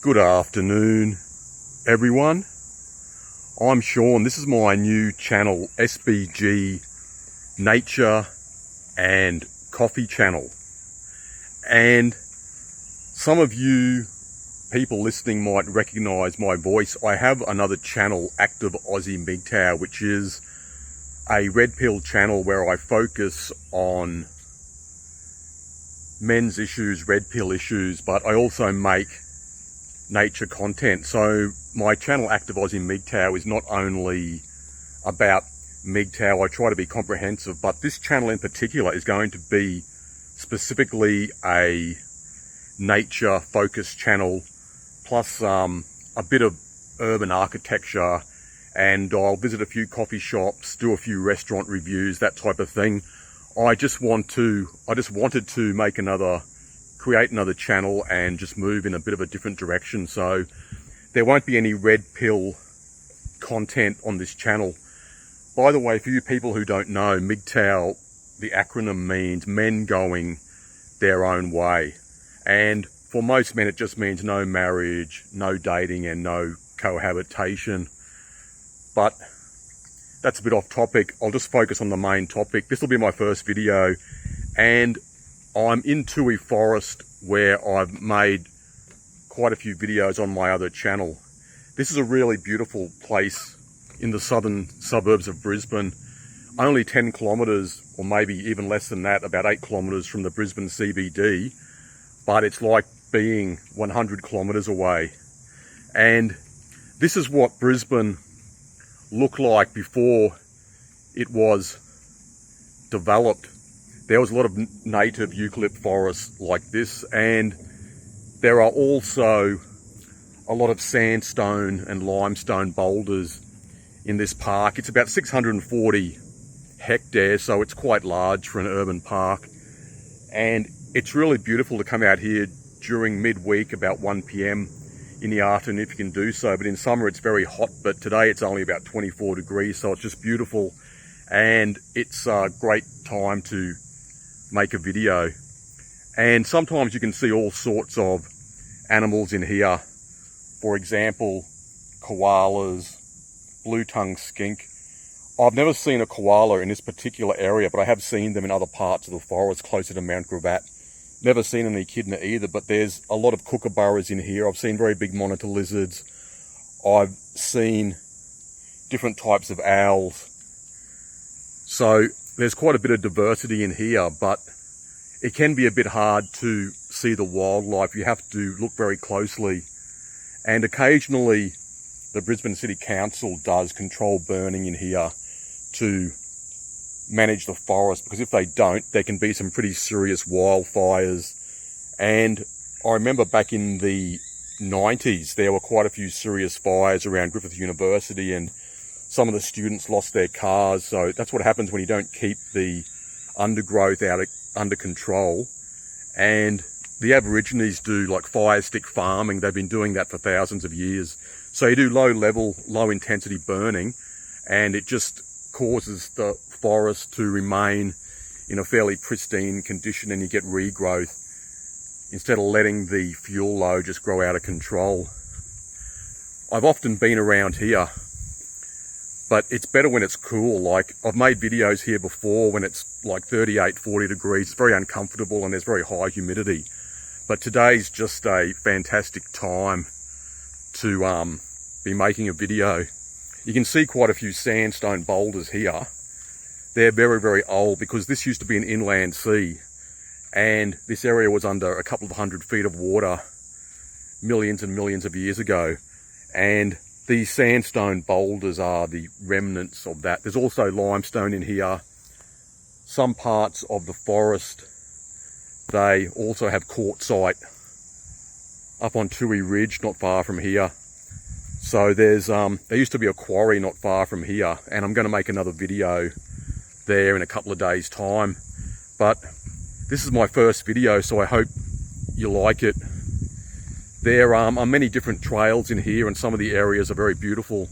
Good afternoon, everyone. I'm Sean. This is my new channel, SBG Nature and Coffee channel. And some of you people listening might recognize my voice. I have another channel, Active Aussie MGTOW, which is a red pill channel where I focus on men's issues, red pill issues, but I also make nature content. So my channel Active Aussie MGTOW is not only about MGTOW, I try to be comprehensive, but this channel in particular is going to be specifically a nature focused channel, plus a bit of urban architecture, and I'll visit a few coffee shops, do a few restaurant reviews, that type of thing. I just wanted to create another channel and just move in a bit of a different direction. So there won't be any red pill content on this channel. By the way, for you people who don't know, MGTOW, the acronym means men going their own way. And for most men, it just means no marriage, no dating, and no cohabitation. But that's a bit off topic. I'll just focus on the main topic. This will be my first video, and I'm in Toohey Forest, where I've made quite a few videos on my other channel. This is a really beautiful place in the southern suburbs of Brisbane, only 10 kilometres, or maybe even less than that, about 8 kilometres from the Brisbane CBD, but it's like being 100 kilometres away. And this is what Brisbane looked like before it was developed. There was a lot of native eucalypt forests like this, and there are also a lot of sandstone and limestone boulders in this park. It's about 640 hectares, so it's quite large for an urban park. And it's really beautiful to come out here during midweek, about 1 p.m. in the afternoon if you can do so. But in summer it's very hot, but today it's only about 24 degrees, so it's just beautiful. And it's a great time to make a video. And sometimes you can see all sorts of animals in here. For example, koalas, blue-tongued skink. I've never seen a koala in this particular area, but I have seen them in other parts of the forest closer to Mount Gravatt. Never seen any echidna either, but there's a lot of kookaburras in here. I've seen very big monitor lizards. I've seen different types of owls. So there's quite a bit of diversity in here, but it can be a bit hard to see the wildlife. You have to look very closely. And occasionally the Brisbane City Council does control burning in here to manage the forest, because if they don't, there can be some pretty serious wildfires. And I remember back in the 90s, there were quite a few serious fires around Griffith University, and some of the students lost their cars. So that's what happens when you don't keep the undergrowth under control. And the Aborigines do like fire stick farming. They've been doing that for thousands of years. So you do low level, low intensity burning, and it just causes the forest to remain in a fairly pristine condition, and you get regrowth instead of letting the fuel load just grow out of control. I've often been around here, but it's better when it's cool. Like, I've made videos here before when it's like 38, 40 degrees. It's very uncomfortable and there's very high humidity. But today's just a fantastic time to be making a video. You can see quite a few sandstone boulders here. They're very, very old, because this used to be an inland sea, and this area was under a couple of 100 feet of water millions and millions of years ago. And these sandstone boulders are the remnants of that. There's also limestone in here. Some parts of the forest, they also have quartzite up on Toohey Ridge, not far from here. So there's there used to be a quarry not far from here, and I'm going to make another video there in a couple of days' time. But this is my first video, so I hope you like it. There are many different trails in here, and some of the areas are very beautiful.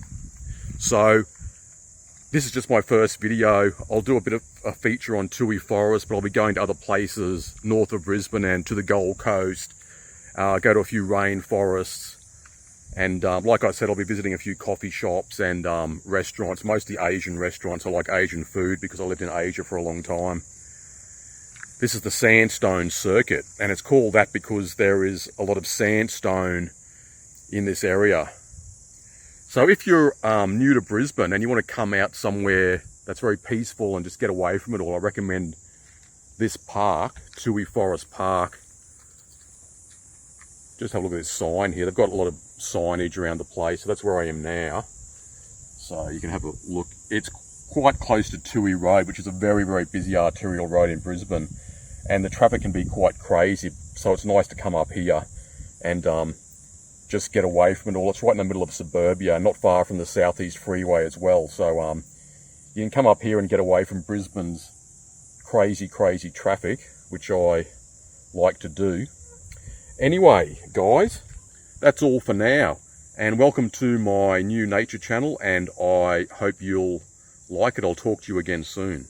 So this is just my first video. I'll do a bit of a feature on Toohey Forest, but I'll be going to other places north of Brisbane and to the Gold Coast. Go to a few rainforests, And like I said, I'll be visiting a few coffee shops and restaurants, mostly Asian restaurants. I like Asian food because I lived in Asia for a long time. This is the sandstone circuit, and it's called that because there is a lot of sandstone in this area. So if you're new to Brisbane and you want to come out somewhere that's very peaceful and just get away from it all, I recommend this park, Toohey Forest Park. Just have a look at this sign here. They've got a lot of signage around the place, so that's where I am now. So you can have a look. It's quite close to Toohey Road, which is a very, very busy arterial road in Brisbane. And the traffic can be quite crazy, so it's nice to come up here and just get away from it all. It's right in the middle of suburbia, not far from the Southeast Freeway as well. So you can come up here and get away from Brisbane's crazy, crazy traffic, which I like to do. Anyway, guys, that's all for now. And welcome to my new nature channel, and I hope you'll like it. I'll talk to you again soon.